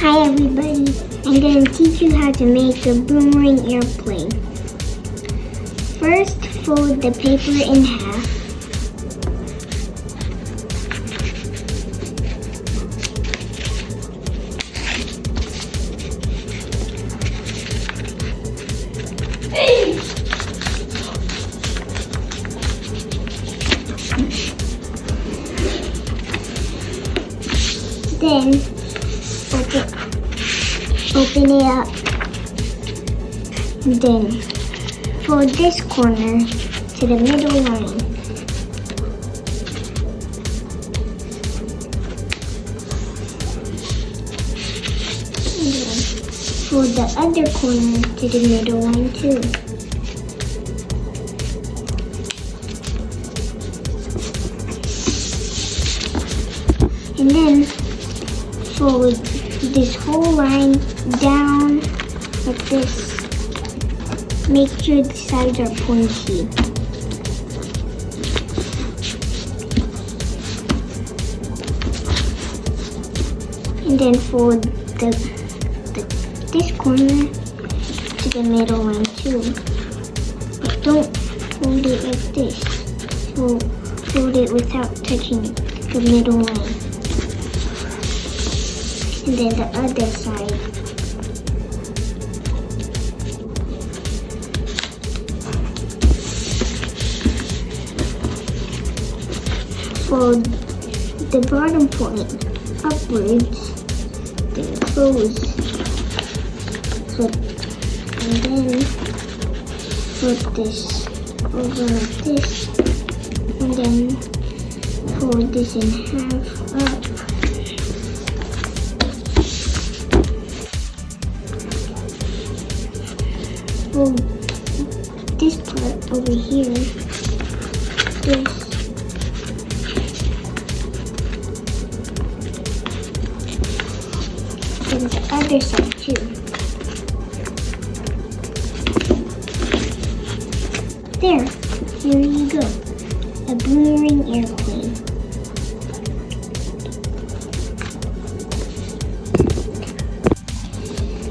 Hi everybody, I'm going to teach you how to make a boomerang airplane. First, fold the paper in half. Then open it up. Then fold this corner to the middle line. And then fold the other corner to the middle line too. And then fold this whole line down like this. Make sure the sides are pointy. And then fold this corner to the middle line too. But don't fold it like this. So fold it without touching the middle line. And then the other side. Fold the bottom point upwards, then close. And then put this over like this, and then fold this in half up. Fold this part over here, this. And the other side too. There, here you go, a boomerang airplane.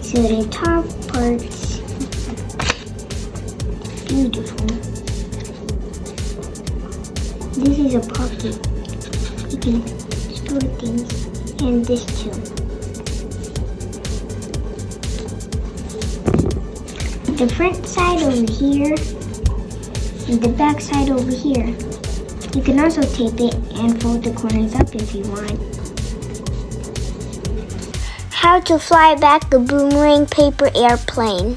So the top part's beautiful. This is a pocket. You can store things, and this too. The front side over here and the back side over here. You can also tape it and fold the corners up if you want. How to fly back a boomerang paper airplane.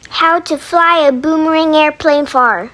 How to fly a boomerang airplane far.